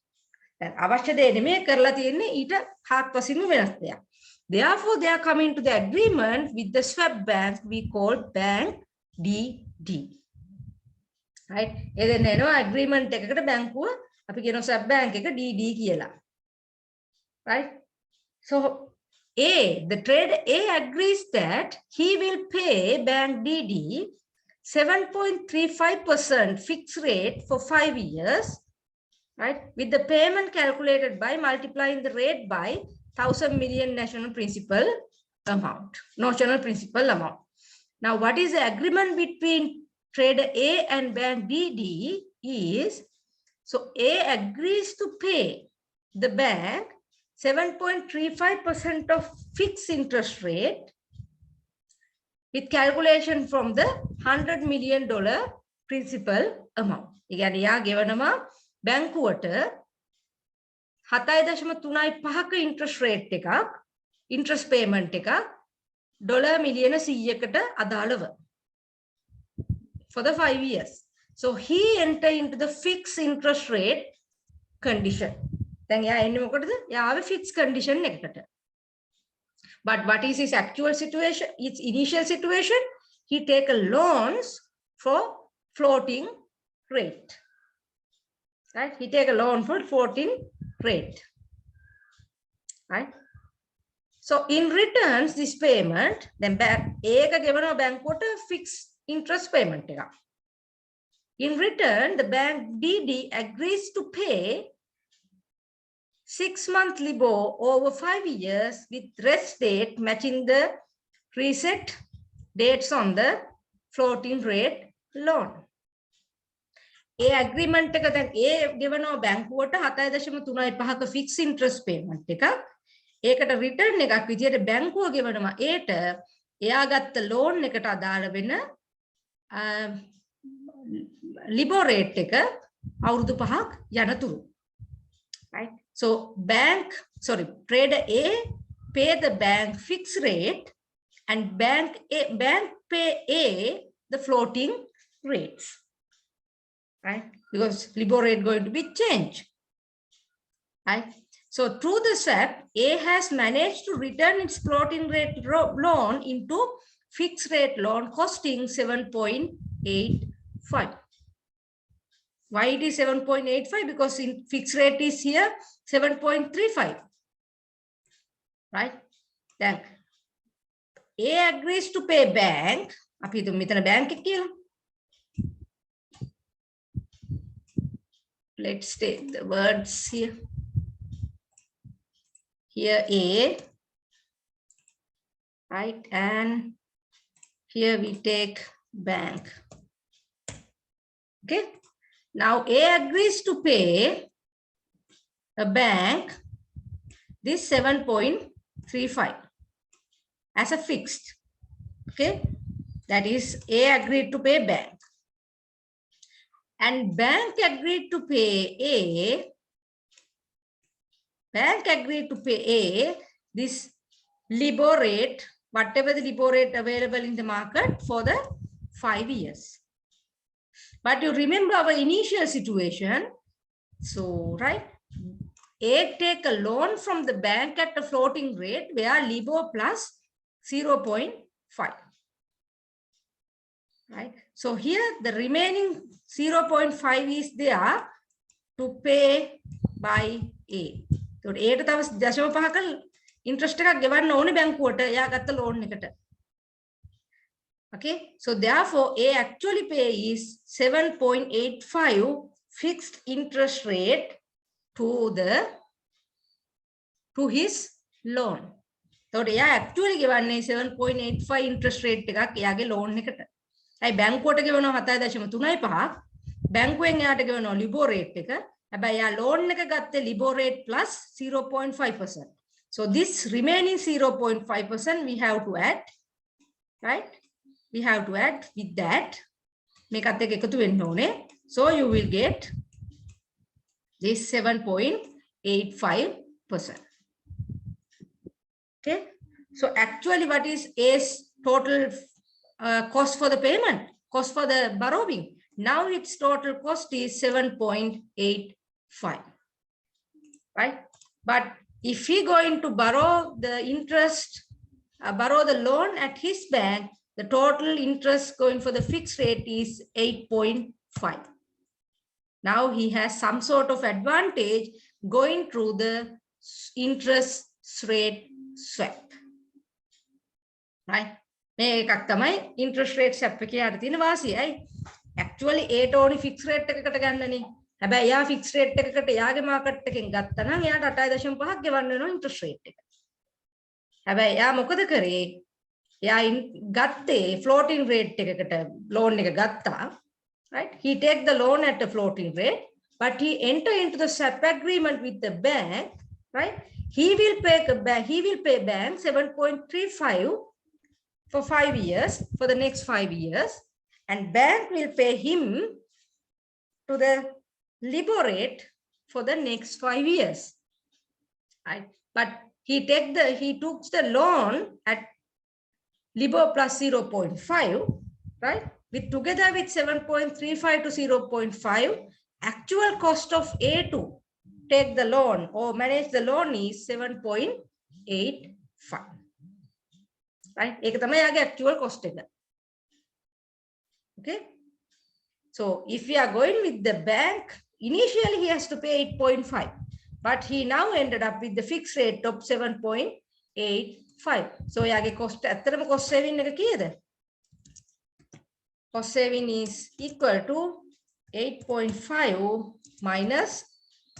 Therefore, they are coming to the agreement with the swap bank we call bank DD. Right? එදෙන්න එනවා agreement එකකට බැංකුව අපි කියනවා swap bank එක DD කියලා. Right? So the trader A agrees that he will pay bank DD 7.35% fixed rate for 5 years, right? With the payment calculated by multiplying the rate by 1,000 million national principal amount, notional principal amount. Now, what is the agreement between trader A and bank DD is, so A agrees to pay the bank 7.35% of fixed interest rate with calculation from the $100 million principal amount. Again, yeah, given බැංකුවට 7.35ක interest rate එකක්, interest payment එකක් $100 million 100කට අදාළව for the 5 years. So he entered into the fixed interest rate condition. Then yeah, එන්නේ මොකටද? යාවේ fixed condition එකකට. But what is his actual situation? Its initial situation, he take a loans for floating rate. Right? He take a loan for floating rate. Right? So in returns this payment, then bank A ගෙවනවා බැංකුවට fixed interest payment එක. In return, the bank DD agrees to pay 6-month LIBOR over 5 years with rest date matching the reset dates on the floating rate loan. A agreement එක දැන් A ගෙවනවා බැංකුවට 7.35ක fixed interest payment එකක්. ඒකට return එකක් විදියට බැංකුව ගෙවනවා Aට එයා ගත්ත loan එකට අදාළ වෙන LIBOR rate එක අවුරුදු 5ක් යනතුරු. Right? So trader A pay the bank fixed rate and bank pay A the floating rates. Right? Because LIBOR rate going to be changed. Right? So through the swap, A has managed to return its floating rate loan into fixed rate loan costing 7.85. Why it is 7.85? Because in fixed rate is here 7.35. Right? Then A agrees to pay bank. අපි හිතමු මෙතන bank එක කියලා. Let's take the words here. Here A, right? And here we take bank. Okay. Now A agrees to pay a bank this 7.35 as a fixed. Okay. That is A agreed to pay bank. And bank agreed to pay A. Bank agreed to pay A this LIBOR rate, whatever the LIBOR rate available in the market for the 5 years. But you remember our initial situation. So, right, A take a loan from the bank at a floating rate where LIBOR plus 0.5. Right. So here the remaining 0.5 is there to pay by A. So A ට තව 0.5ක interest එකක් ගෙවන්න ඕනේ බැංකුවට එයා ගත්ත loan එකට. Okay. So therefore A actually pay is 7.85 fixed interest rate to his loan. So එයා actually ගෙවන්නේ 7.85 interest rate එකක් එයාගේ loan එකට. I බැංකුවට ගෙවනවා 7.35. බැංකුවෙන් එයාට ගෙවනවා LIBOR rate එක. හැබැයි යා loan එක ගත්තේ LIBOR rate plus 0.5%. So this remaining 0.5% we have to add, right? We have to add with that. මේකත් එක්ක එකතු වෙන්න ඕනේ. So you will get this 7.85%. Okay. So actually what is A's total cost for the payment, cost for the borrowing? Now its total cost is 7.85, right? But if he going to borrow the interest, borrow the loan at his bank, the total interest going for the fixed rate is 8.5. Now he has some sort of advantage going through the interest rate swap, right? මේ එකක් තමයි interest rate swap එකේ යට තියෙන වාසියයි. Actually A ට fixed rate එකකට ගන්නනේ. හැබැයි යා fixed rate එකකට යාගේ market එකෙන් ගත්තා නම් එයාට 8.5ක් ගෙවන්න වෙනවා interest rate එක. හැබැයි යා මොකද කරේ? යා ගත්තේ floating rate එකකට loan එක ගත්තා. Right? He take the loan at a floating rate, but he enter into the swap agreement with the bank, right? He will pay bank 7.35 for 5 years, for the next 5 years, and bank will pay him to the LIBOR rate for the next 5 years. Right? But he took the loan at LIBOR plus 0.5, right? With together with 7.35 to 0.5, actual cost of A to take the loan or manage the loan is 7.85. Right? ඒක තමයි යාගේ actual cost එක. Okay. So if we are going with the bank, initially he has to pay 8.5, but he now ended up with the fixed rate of 7.85. So යාගේ cost ඇත්තටම cost saving එක කීයද? Cost saving is equal to 8.5 minus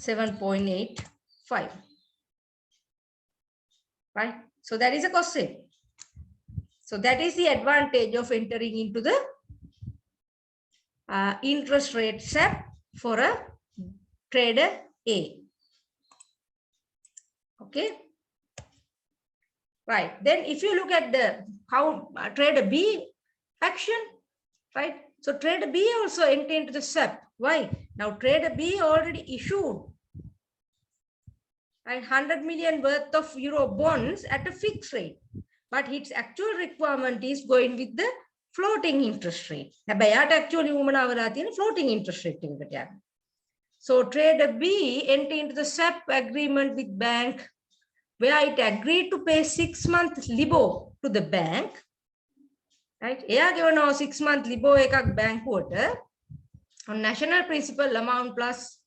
7.85. Right? So that is a cost saving. So that is the advantage of entering into the interest rate swap for a trader A. Okay. Right. Then if you look at the how trader B action, right? So trader B also entered into the swap. Why? Now trader B already issued 100 million worth of euro bonds at a fixed rate. But its actual requirement is going with the floating interest rate. Actually floating interest rate. So trader B entered into the swap agreement with bank where it agreed to pay 6 months LIBOR to the bank. Right? 6 months LIBOR එකක් බැංකුවට. on national principal amount plus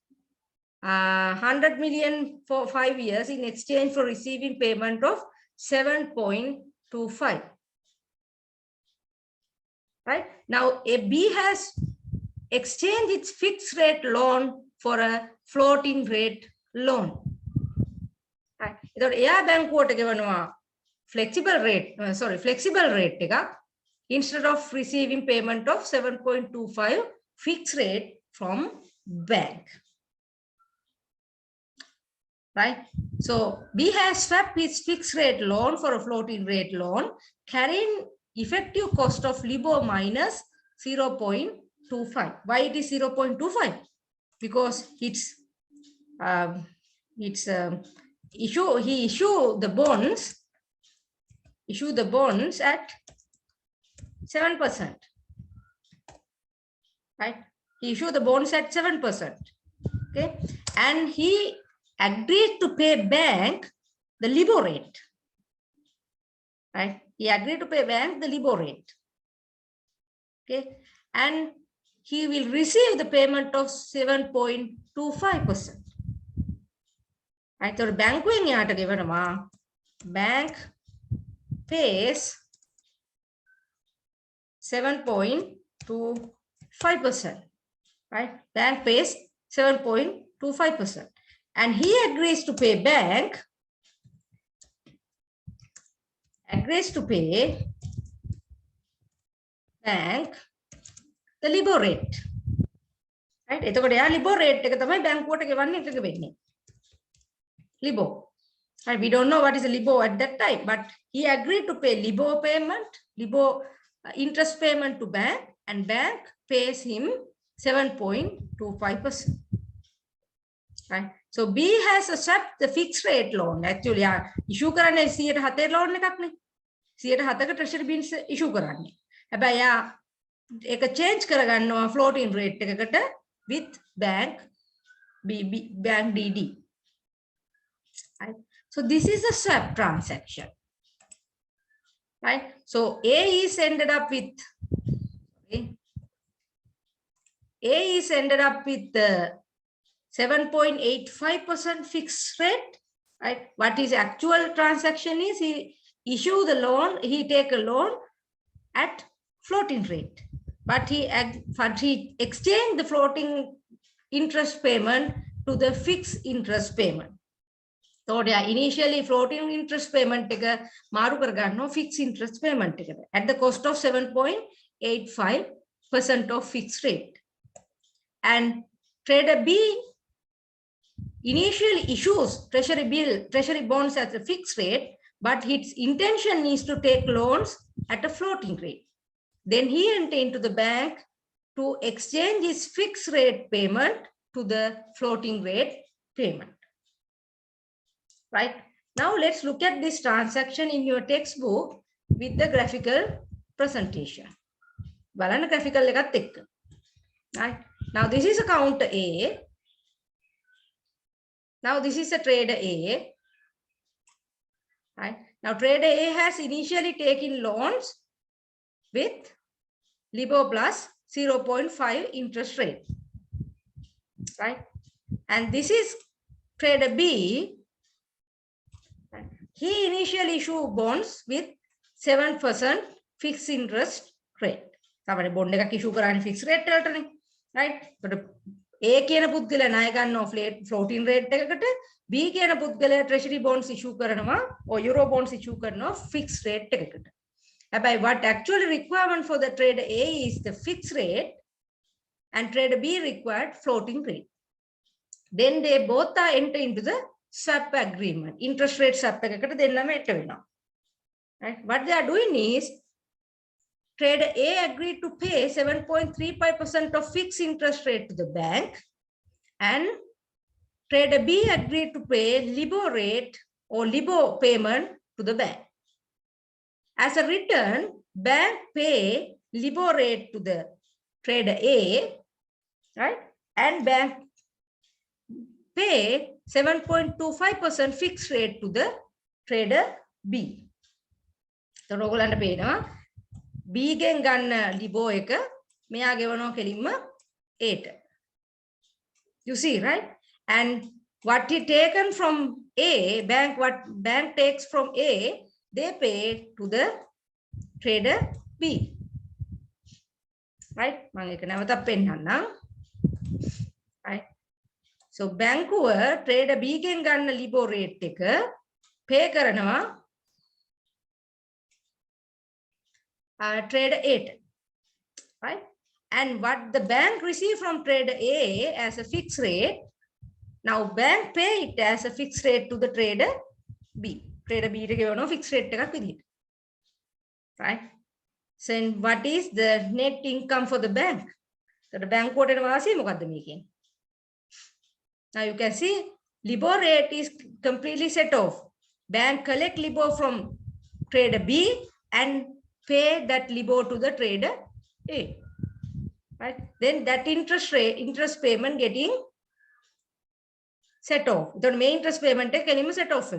100 million for 5 years in exchange for receiving payment of 7.25. Right? Now, a B has exchanged its fixed rate loan for a floating rate loan. Right? එයා බැංකුවට ගෙවනවා flexible rate එක instead of receiving payment of 7.25 fixed rate from bank. Right? So B has swapped its fixed rate loan for a floating rate loan carrying effective cost of LIBOR minus 0.25. Why it is 0.25? Because he issued the bonds at 7%. Right? He issued the bonds at 7%. Okay, and he agreed to pay bank the LIBOR rate. Right? He agreed to pay bank the LIBOR rate. Okay, and he will receive the payment of 7.25%. Right? So bank pays 7.25%. Right? Bank pays 7.25%. And he agrees to pay bank the LIBOR rate. Right? එතකොට යා LIBOR rate එක තමයි බැංකුවට ගෙවන්න එක වෙන්නේ. LIBOR. And we don't know what is the LIBOR at that time, but he agreed to pay LIBOR payment, LIBOR interest payment to bank, and bank pays him 7.25%. Right? So B has accepted the fixed rate loan. Actually, issue කරන්නේ 107 loan එකක් නේ. 107ක treasury bills issue කරන්නේ. හැබැයි යා ඒක change කරගන්නවා floating rate එකකට with bank DD. Right? So this is a swap transaction. Right? So A is ended up with the 7.85% fixed rate. Right? What his actual transaction is, he issue the loan, he take a loan at floating rate, but he exchanged the floating interest payment to the fixed interest payment. So initially floating interest payment එක මාරු කරගන්නවා fixed interest payment එකට at the cost of 7.85% of fixed rate. And trader B initially issues treasury bonds at a fixed rate, but its intention is to take loans at a floating rate. Then he entered into the bank to exchange his fixed rate payment to the floating rate payment. Right? Now let's look at this transaction in your textbook with the graphical presentation. බලන්න graphical එකත් එක්ක. Right? Now this is a counter A. Now this is a trader A. Right? Now trader A has initially taken loans with LIBOR plus 0.5 interest rate. Right? And this is trader B. He initially issued bonds with 7% fixed interest rate. සමහර bond එකක් ඉෂුව කරන්නේ fixed rate වලටනේ. Right? But A කියන පුද්ගලයා ණය ගන්නවා floating rate එකකට, B කියන පුද්ගලයා treasury bonds issue කරනවා or euro bonds issue කරනවා fixed rate එකකට. But what actually requirement for the trader A is the fixed rate and trader B required floating rate. Then they both are enter into the swap agreement. Interest rate swap එකකට දෙන්නම enter වෙනවා. Right? What they are doing is trader A agreed to pay 7.35% of fixed interest rate to the bank, and trader B agreed to pay LIBOR rate or LIBOR payment to the bank. As a return, bank pay LIBOR rate to the trader A, right? And bank pay 7.25% fixed rate to the trader B. So ඔයගොල්ලන්ට පේනවා B ගෙන් ගන්න LIBOR එක මෙයා ගෙවනවා කෙලින්ම 8. You see, right? And what he taken from A, what bank takes from A, they pay to the trader B. Right? Right? So bankuwa trader B ගෙන් ගන්න LIBOR rate එක pay කරනවා trader 8. Right? And what the bank receive from trader A as a fixed rate, now bank pay it as a fixed rate to the trader B. Trader B ට ගෙවනවා fixed rate එකක් විදිහට. Right? So what is the net income for the bank? So the bank quoted වාසිය මොකද්ද මේකෙන්? Now you can see LIBOR rate is completely set off. Bank collect LIBOR from trader B and pay that LIBOR to the trader A. Right? Then that interest payment getting set off. The main interest payment can set off.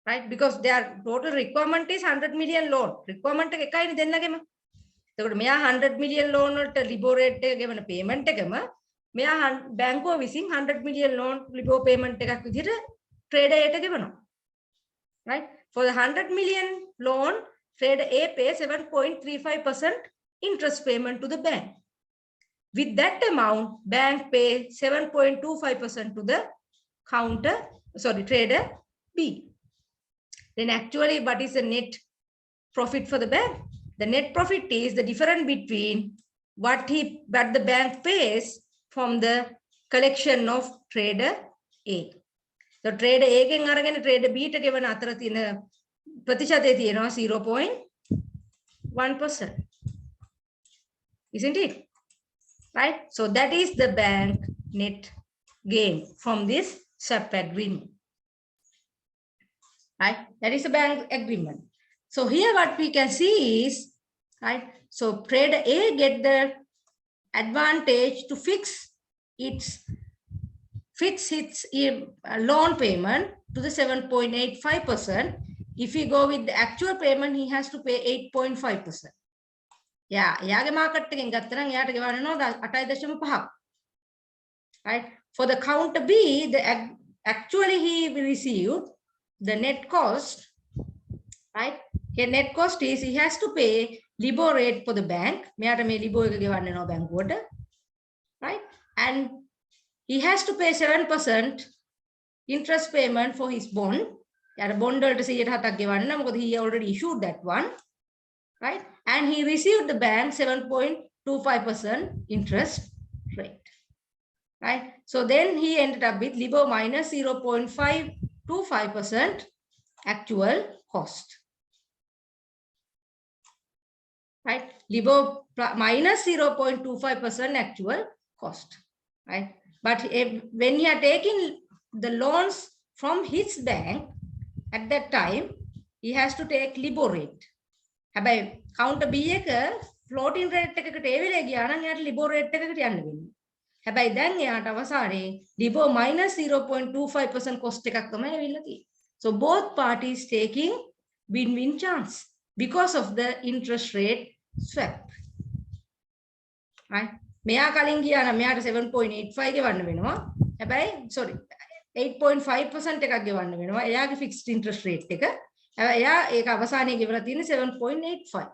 Right? Because their total requirement is 100 million loan. Requirement is 100 million loan LIBOR rate payment bank විසින් 100 million loan LIBOR payment එකක් විදිහට trader A ට ගෙවනවා. Right? For the 100 million loan, trader A pays 7.35% interest payment to the bank. With that amount, bank pays 7.25% to the trader B. Then actually, what is the net profit for the bank? The net profit is the difference between what the bank pays from the collection of trader A. So trader A ගෙන් අරගෙන trader B ට ගෙවන අතර තියෙන ප්‍රතිශතය තියෙනවා 0.1%. Isn't it? Right? So that is the bank net gain from this swap agreement. Right? That is the bank agreement. So here what we can see is, right? So trader A get the advantage to fix its loan payment to the 7.85%. If we go with the actual payment, he has to pay 8.5%. Yeah, එයාගේ market එකෙන් ගත්ත නම් එයාට ගෙවන්න ඕන 8.5. Right? For the counter B, actually he will receive the net cost. Right? Here net cost is he has to pay LIBOR rate for the bank. මෙයාට මේ LIBOR එක ගෙවන්න වෙනවා බැංකුවට. Right? And he has to pay 7% interest payment for his bond. Yeah, bond වලට 107ක් ගෙවන්න මොකද he already issued that one. Right? And he received the bank 7.25% interest rate. Right? So then he ended up with LIBOR minus 0.525% actual cost. Right? LIBOR minus 0.25% actual cost. Right? But when he had taken the loans from his bank, at that time, he has to take LIBOR rate. හැබැයි counter B එක floating rate එකකට ඒ වෙලේ ගියා නම් එයාට LIBOR rate එකකට යන්න වෙනවා. හැබැයි දැන් එයාට අවසානයේ LIBOR minus 0.25% cost එකක් තමයි ඇවිල්ලා තියෙන්නේ. So both parties taking win-win chance because of the interest rate swap. Right? මෙයා කලින් ගියා නම් මෙයාට 7.85 ගෙවන්න වෙනවා. හැබැයි 8.5% එකක් ගෙවන්න වෙනවා. එයාගේ fixed interest rate එක. එයා ඒක අවසානයේ ගෙවලා තියෙන්නේ 7.85.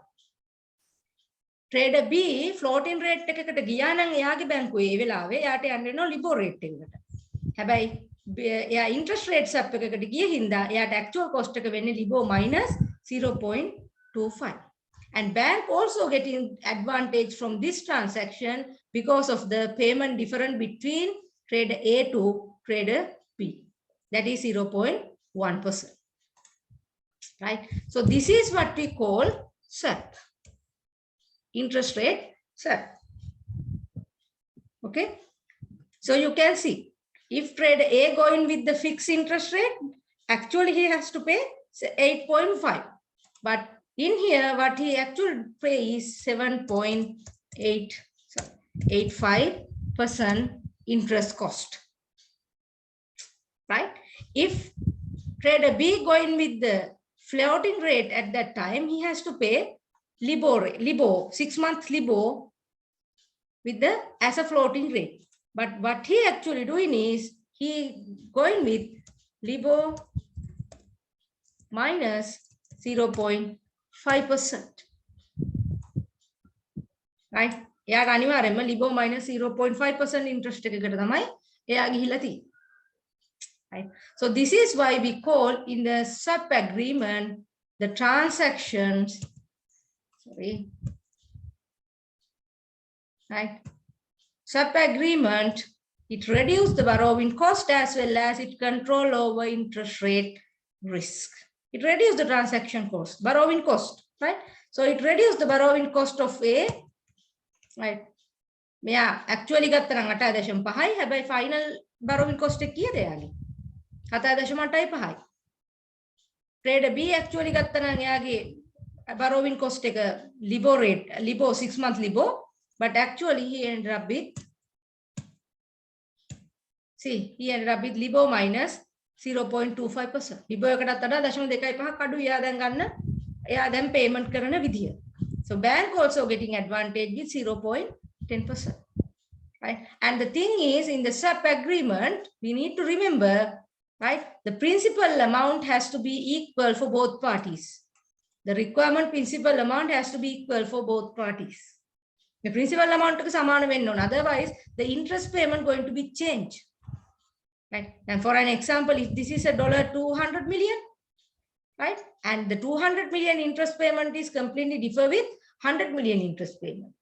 Trader B floating rate එකකට ගියා නම් එයාගේ බැංකුවේ ඒ වෙලාවේ එයාට යන්න වෙනවා LIBOR rate එකකට. හැබැයි එයා interest rate swap එකකට ගිය හින්දා එයාට actual cost එක වෙන්නේ LIBOR minus 0.25. And bank also getting advantage from this transaction because of the payment difference between trader A to trader B. That is 0.1%. Right? So this is what we call swap. Interest rate swap. Okay? So you can see, if trader A going with the fixed interest rate, actually he has to pay 8.5. But in here, what he actually pay is 7.85% interest cost. Right? If trader B going with the floating rate at that time, he has to pay LIBOR 6 months LIBOR with the as a floating rate. But what he actually doing is he going with LIBOR minus 0.5%. Right? එයාට අනිවාර්යයෙන්ම LIBOR minus 0.5% interest එකකට තමයි එයා ගිහිලා තියෙන්නේ. Right? So this is why we call in the SUP agreement the transactions, right? SUP agreement, it reduces the borrowing cost as well as it control over interest rate risk. It reduces the transaction cost, borrowing cost, right? So it reduces the borrowing cost of A, right? මෙයා actually ගත්ත නම් 8.5යි හැබැයි final borrowing cost එක කීයද එයාගේ 7.8යි. Trader B actually ගත්ත නම් එයාගේ borrowing cost එක LIBOR rate, LIBOR 6 month LIBOR, but actually he ended up with, see, he ended up with LIBOR minus 0.25%. LIBOR එකටත් වඩා 0.25ක් අඩු එයා දැන් ගන්න එයා දැන් payment කරන විදිය. So bank also getting advantage with 0.10%. Right? And the thing is, in the SUP agreement, we need to remember, right? The principal amount has to be equal for both parties. The requirement principal amount has to be equal for both parties. The principal amount is සමාන වෙන්න ඕන. Otherwise, the interest payment going to be changed. Right? And for an example, if this is a $200 million, right? And the 200 million interest payment is completely differ with 100 million interest payment.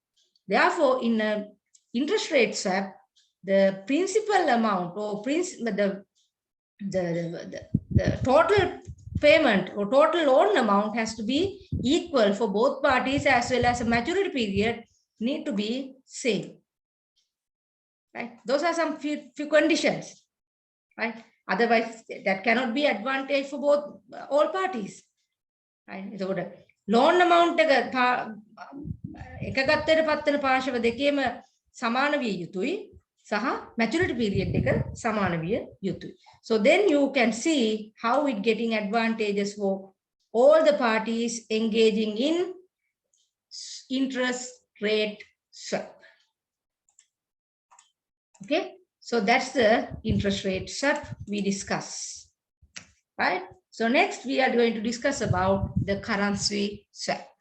Therefore, in a interest rate swap, the principal amount or the total payment or total loan amount has to be equal for both parties, as well as a maturity period need to be same. Right? Those are some few conditions. Right? Otherwise, that cannot be advantage for both all parties. Right? So loan amount එක ගත්තට පත්තන පාර්ශව දෙකේම සමාන විය යුතුයි සහ maturity period එක සමාන විය යුතුයි. So then you can see how it getting advantages for all the parties engaging in interest rate swap. Okay, so that's the interest rate swap we discuss. Right? So next we are going to discuss about the currency swap.